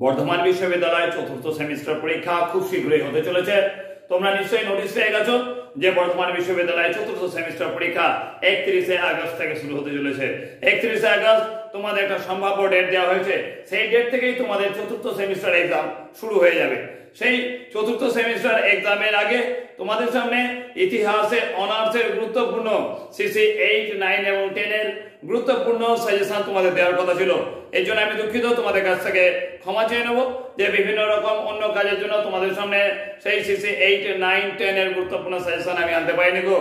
বর্ধমান বিশ্ববিদ্যালয়ের চতুর্থ সেমিস্টার পরীক্ষা খুব শীঘ্রই হতে চলেছে। তোমরা নিশ্চয়ই নোটিশ পেয়ে গেছো যে বর্ধমান বিশ্ববিদ্যালয়ের চতুর্থ সেমিস্টার পরীক্ষা 31 আগস্ট থেকে শুরু হতে চলেছে। 31 আগস্ট তোমাদের একটা সম্ভাব্য ডেট দেওয়া হয়েছে, সেই ডেট থেকেই তোমাদের চতুর্থ সেমিস্টার এক্সাম শুরু হয়ে যাবে। সেই চতুর্থ সেমিস্টার এক্সামের আগে তোমাদের সামনে ইতিহাসে অনার্সের গুরুত্বপূর্ণ সিসি 8, 9 এবং 10 এর গুরুত্বপূর্ণ সাজেশন তোমাদের দেওয়ার কথা ছিল। এই জন্য আমি দুঃখিত, তোমাদের কাছ থেকে ক্ষমা চেয়ে নেব যে বিভিন্ন রকম অন্য কাজের জন্য তোমাদের সামনে সেই সিসি 8, 9, 10 এর গুরুত্বপূর্ণ সাজেশন আমি আনতে পারিনি গো।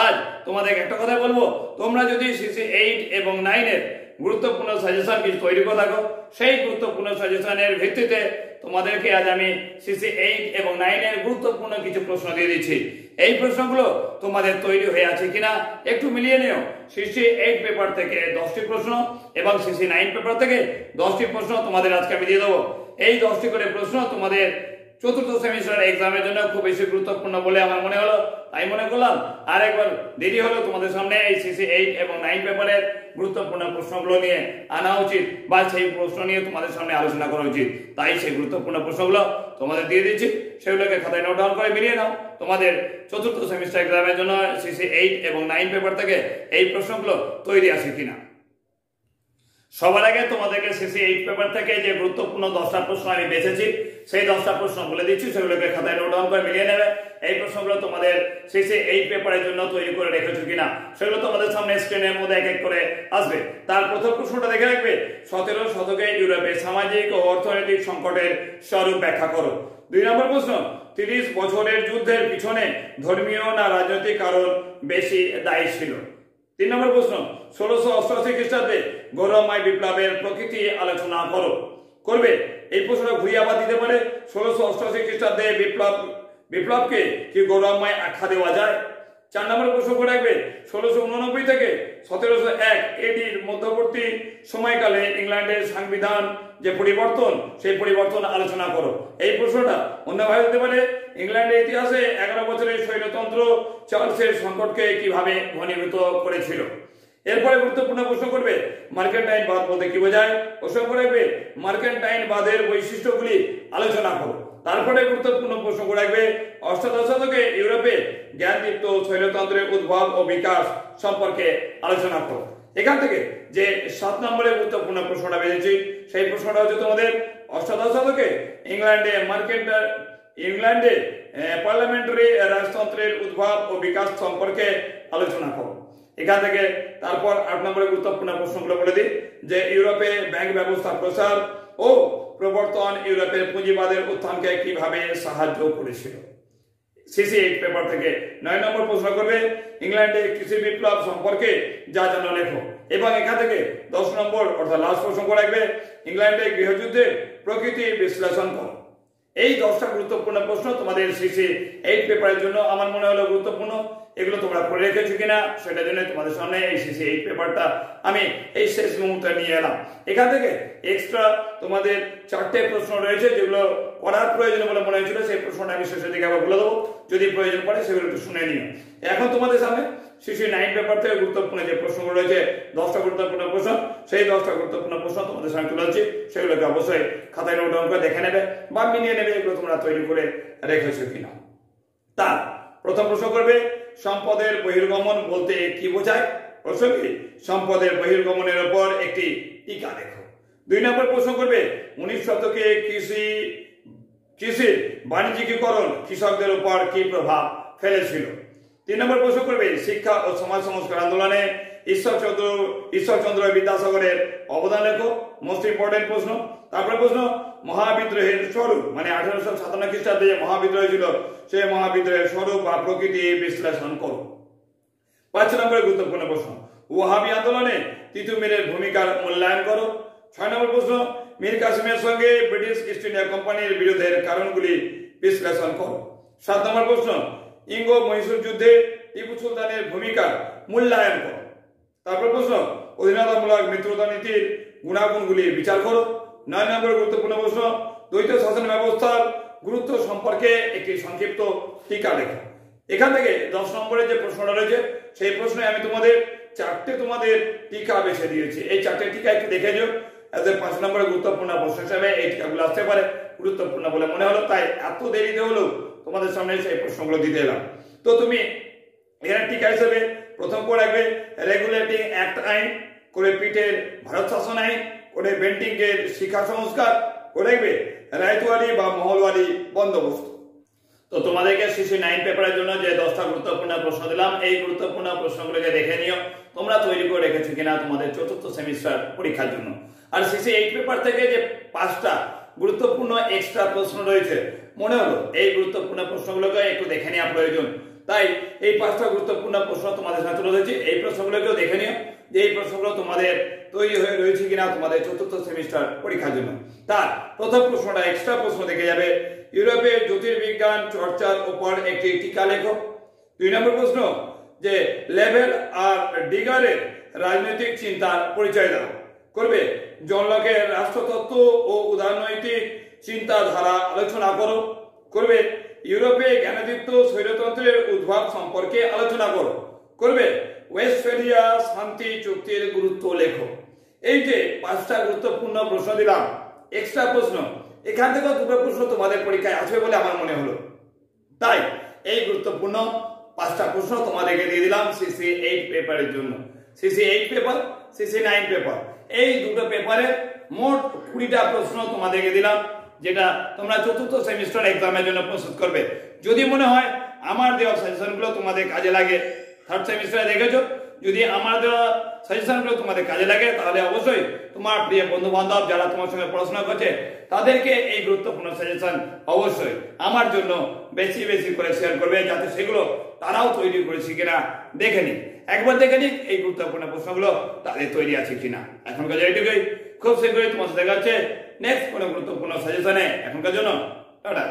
আজ তোমাদের একটা কথা বলবো, তোমরা যদি সিসি 8 এবং 9 এর গুরুত্বপূর্ণ সাজেশন কিছু তৈরি করে থাকো, সেই গুরুত্বপূর্ণ সাজেশনের ভিত্তিতে তোমাদেরকে আজ আমি সিসি 8 এবং 9 এর গুরুত্বপূর্ণ কিছু প্রশ্ন দিয়ে দিচ্ছি। এই প্রশ্নগুলো তোমাদের তৈরি হয়ে আছে কিনা একটু মিলিয়ে নিও। সিসি 8 পেপার থেকে 10টি প্রশ্ন এবং সিসি 9 পেপার থেকে 10টি প্রশ্ন তোমাদের আজকে আমি দিয়ে দেবো। এই 10টি করে প্রশ্ন তোমাদের চতুর্থ সেমিস্টার এক্সামের জন্য খুব বেশি গুরুত্বপূর্ণ বলে আমার মনে হলো, তাই মনে করলাম আর একবার দেরি হলো তোমাদের সামনে এই সিসি 8 এবং 9 পেপারের গুরুত্বপূর্ণ প্রশ্নগুলো নিয়ে আনা উচিত বা সেই প্রশ্ন নিয়ে তোমাদের সামনে আলোচনা করা উচিত। তাই সেই গুরুত্বপূর্ণ প্রশ্নগুলো তোমাদের দিয়ে দিচ্ছি, সেগুলোকে খাতায় নোট ডাউন করে মিলিয়ে নাও। তোমাদের চতুর্থ সেমিস্টার এক্সামের জন্য সিসি 8 এবং 9 পেপার থেকে এই প্রশ্নগুলো তৈরি আছে কিনা। সবার আগে তোমাদেরকে সিসি 8 পেপার থেকে যে গুরুত্বপূর্ণ 10টা প্রশ্ন আমি বেছেছি, সেই 10টা প্রশ্ন বলে দিচ্ছি, সেগুলোকে খাতায় নোট ডাউন করে মিলিয়ে নেবে। এই প্রশ্নগুলো তোমাদের সিসি 8 পেপারের জন্য তৈরি করে রেখেছো কিনা সেগুলো তোমাদের সামনে স্ক্রিনের মধ্যে এক এক করে আসবে। তার প্রথম প্রশ্নটা দেখে রাখবে, 17 শতকে ইউরোপে সামাজিক ও অর্থনৈতিক সংকটের স্বরূপ ব্যাখ্যা করো। 2 নম্বর প্রশ্ন, 30 বছরের যুদ্ধের পিছনে ধর্মীয় না রাজনৈতিক কারণ বেশি দায়ী ছিল। 3 নম্বর প্রশ্ন, 1688 খ্রিস্টাব্দে গৌরবময় বিপ্লবের প্রকৃতি আলোচনা করবে। এই প্রশ্নটা ঘুরিয়ে আবার দিতে পারে, 1688 খ্রিস্টাব্দে বিপ্লবকে কি গৌরবময় আখ্যা দেওয়া যায়। 4 নম্বর প্রশ্ন করে রাখবে, 1689 থেকে 1701 এডির মধ্যবর্তী সময়কালে ইংল্যান্ডের সংবিধান যে পরিবর্তন, সেই পরিবর্তন আলোচনা করো। এই প্রশ্নটা অন্যভাবে হতে পারে, ইংল্যান্ডের ইতিহাসে 11 বছরের স্বৈরতন্ত্র চার্লসের সংকটকে কিভাবে ঘনীভূত করেছিল। এরপরে গুরুত্বপূর্ণ প্রশ্ন করবে, মার্কেন্টাইন বাদ বলতে কি বোঝায়। প্রশ্ন করে রাখবে, মার্কেন্টাইন বাদের বৈশিষ্ট্যগুলি আলোচনা করো। তারপরে গুরুত্বপূর্ণ প্রশ্ন করে রাখবে, অষ্টাদশ শতকে ইউরোপে জ্ঞানদীপ্ত স্বৈরতন্ত্রের উদ্ভব ও বিকাশ সম্পর্কে আলোচনা করো। এখান থেকে যে 7 নম্বরের গুরুত্বপূর্ণ প্রশ্নটা বেরিয়েছি, সেই প্রশ্নটা হচ্ছে তোমাদের অষ্টাদশ শতকে ইংল্যান্ডে পার্লামেন্টারি রাজতন্ত্রের উদ্ভব ও বিকাশ সম্পর্কে আলোচনা করো। এখান থেকে তারপর 8 নম্বরের গুরুত্বপূর্ণ প্রশ্নগুলো বলে দিই, যে ইউরোপে ব্যাংক ব্যবস্থা প্রসার ও প্রবর্তন ইউরোপের পুঁজিবাদের উত্থানকে কিভাবে সাহায্য করেছিল। সিসি 8 পেপার থেকে 9 নম্বর প্রশ্ন করবে, ইংল্যান্ডে কৃষি বিপ্লব সম্পর্কে যা জানো লেখো। এবং এখান থেকে 10 নম্বর অর্থাৎ লাস্ট প্রশ্ন করে রাখবে, ইংল্যান্ডে গৃহযুদ্ধের প্রকৃতি বিশ্লেষণ করো। এই 10টা গুরুত্বপূর্ণ প্রশ্ন তোমাদের সিসি 8 পেপারের জন্য আমার মনে হলো গুরুত্বপূর্ণ। এগুলো তোমরা করে রেখেছো কিনা সেটার জন্য তোমাদের সামনে এই সিসি 8 পেপারটা আমি এই শেষ মুহূর্তে নিয়ে এলাম। এখান থেকে এক্সট্রা তোমাদের 4টে প্রশ্ন রয়েছে যেগুলো করার প্রয়োজন বলে মনে হয়েছিল, সেই প্রশ্নটা আমি শেষের দিকে আবার বলে দেবো, যদি প্রয়োজন পড়ে সেগুলো একটু শুনে নিও। এখন তোমাদের সামনে সিসি 9 পেপার থেকে গুরুত্বপূর্ণ যে প্রশ্নগুলো রয়েছে, 10টা গুরুত্বপূর্ণ প্রশ্ন, সেই 10টা গুরুত্বপূর্ণ প্রশ্ন তোমাদের সামনে তুলে ধরছি, সেগুলোকে অবশ্যই খাতায় নোট ডাউন করে দেখে নেবে বা মিলিয়ে নেবে এগুলো তোমরা তৈরি করে রেখেছো কিনা। তার প্রথম প্রশ্ন করবে, সম্পদের বহির্গমন বলতে কি বোঝায়। প্রশ্ন কি, সম্পদের বহির্গমনের উপর একটি টিকা লেখো। 2 নম্বর প্রশ্ন করবে, 19 শতকে কৃষির বাণিজ্যিকীকরণ কৃষকদের উপর কি প্রভাব ফেলেছিল। 3 নম্বর প্রশ্ন করবে, শিক্ষা ও সমাজ সংস্কার আন্দোলনে ঈশ্বরচন্দ্র বিদ্যাসাগরের অবদান লেখো। মোস্ট ইম্পর্টেন্ট প্রশ্ন। তারপরে প্রশ্ন, মহাবিদ্রোহের স্বরূপ, মানে 1857 খ্রিস্টাব্দে যে মহাবিদ্রোহ ছিল, সেই মহাবিদ্রোহের স্বরূপ বা প্রকৃতি বিশ্লেষণ করো। 5 নম্বরের গুরুত্বপূর্ণ প্রশ্ন, ওয়াহাবি আন্দোলনে তিতুমিরের ভূমিকার মূল্যায়ন করো। 6 নম্বর প্রশ্ন, মীর কাসিমের সঙ্গে ব্রিটিশ ইস্ট ইন্ডিয়া কোম্পানির বিরোধের কারণগুলি বিশ্লেষণ করো। 7 নম্বর প্রশ্ন, ইঙ্গ মহীশূর যুদ্ধে টিপু সুলতানের ভূমিকার মূল্যায়ন করো। তারপর প্রশ্ন, অধীনতামূলক মিত্রতা নীতির গুণাগুণগুলি বিচার করো। 9 নম্বর গুরুত্বপূর্ণ প্রশ্ন, দ্বৈত শাসন ব্যবস্থার গুরুত্ব সম্পর্কে একটি সংক্ষিপ্ত টিকা লেখো। এখান থেকে 10 নম্বরের যে প্রশ্নটা রয়েছে, সেই প্রশ্নে আমি তোমাদের 4টে টিকা বেছে দিয়েছি। এই 4টে টিকা একটু দেখে নিও। এজ এ 5 নম্বরের গুরুত্বপূর্ণ প্রশ্ন হিসেবে এই টিকাগুলো আসতে পারে, গুরুত্বপূর্ণ বলে মনে হলো, তাই এত দেরিতে হলো তোমাদের সামনে সেই প্রশ্নগুলো দিতে এলাম। তো তুমি এর টিকা হিসেবে প্রথম করে রাখবে রেগুলেটিং অ্যাক্ট আইন, করে পিটের ভারত শাসন আইন, করে বেন্টিং এর শিক্ষা সংস্কার, করে রাখবে রায়তওয়ারি বা মহলওয়ারি বন্দোবস্ত। তো তোমাদেরকে সিসি 9 পেপারের জন্য যে 10টা গুরুত্বপূর্ণ প্রশ্ন দিলাম, এই গুরুত্বপূর্ণ প্রশ্নগুলোকে দেখে নিও তোমরা তৈরি করে রেখেছো কিনা তোমাদের চতুর্থ সেমিস্টার পরীক্ষার জন্য। আর সিসি 8 পেপার থেকে যে 5টা গুরুত্বপূর্ণ এক্সট্রা প্রশ্ন রয়েছে, মনে হলো এই গুরুত্বপূর্ণ প্রশ্নগুলোকে একটু দেখে নেওয়া প্রয়োজন, তাই এই 5টা গুরুত্বপূর্ণ প্রশ্ন তোমাদের সাথে তুলে ধরেছি। এই প্রশ্নগুলোকেও দেখে নিও যে এই প্রশ্নগুলো তোমাদের তৈরি হয়ে রয়েছে কিনা তোমাদের চতুর্থ সেমিস্টার পরীক্ষার জন্য। তার প্রথম প্রশ্নটা এক্সট্রা প্রশ্ন দেখে যাবে, ইউরোপে জ্যোতির্বিজ্ঞান চর্চার উপর একটি টিকা লেখো। 2 নম্বর প্রশ্ন যে লেভেল আর ডিগারের রাজনৈতিক চিন্তার পরিচয় দাও, করবে জন লকের রাষ্ট্রতত্ত্ব ও উদারনৈতিক চিন্তাধারা আলোচনা করো, করবে ইউরোপে জ্ঞানদীপ্ত স্বৈরতন্ত্রের উদ্ভব সম্পর্কে আলোচনা করো, করবে ওয়েস্টফেলিয়া শান্তি চুক্তির গুরুত্ব লেখো। এই যে 5টা গুরুত্বপূর্ণ প্রশ্ন দিলাম এক্সট্রা প্রশ্ন, এখান থেকেও 2টো প্রশ্ন তোমাদের পরীক্ষায় আসবে বলে আমার মনে হলো, তাই এই গুরুত্বপূর্ণ 5টা প্রশ্ন তোমাদেরকে দিয়ে দিলাম সিসি 8 পেপারের জন্য। সিসি 8 পেপার, সিসি 9 পেপার, এই দুটো পেপারে মোট 20টা প্রশ্ন তোমাদেরকে দিলাম, যেটা তোমরা চতুর্থ সেমিস্টার এক্সামের জন্য প্রস্তুত করবে। যদি মনে হয় আমার দেওয়া সাজেশনগুলো তোমাদের কাজে লাগে, থার্ড সেমিস্টারে দেখেছো, যদি আমার দেওয়া সাজেশনগুলো তোমাদের কাজে লাগে তাহলে অবশ্যই তোমার প্রিয় বন্ধু বান্ধব যারা তোমার সঙ্গে পড়াশোনা করছে তাদেরকে এই গুরুত্বপূর্ণ সাজেশন অবশ্যই আমার জন্য বেশি বেশি করে শেয়ার করবে, যাতে সেগুলো তারাও তৈরি করেছে কিনা দেখে নিক, একবার দেখে নিক এই গুরুত্বপূর্ণ প্রশ্নগুলো তাদের তৈরি আছে কিনা। এখনকার এইটুকুই, খুব শীঘ্রই তোমার সাথে দেখা হচ্ছে নেক্সট কোনো গুরুত্বপূর্ণ সাজেশনে। এখনকার জন্য টাটা।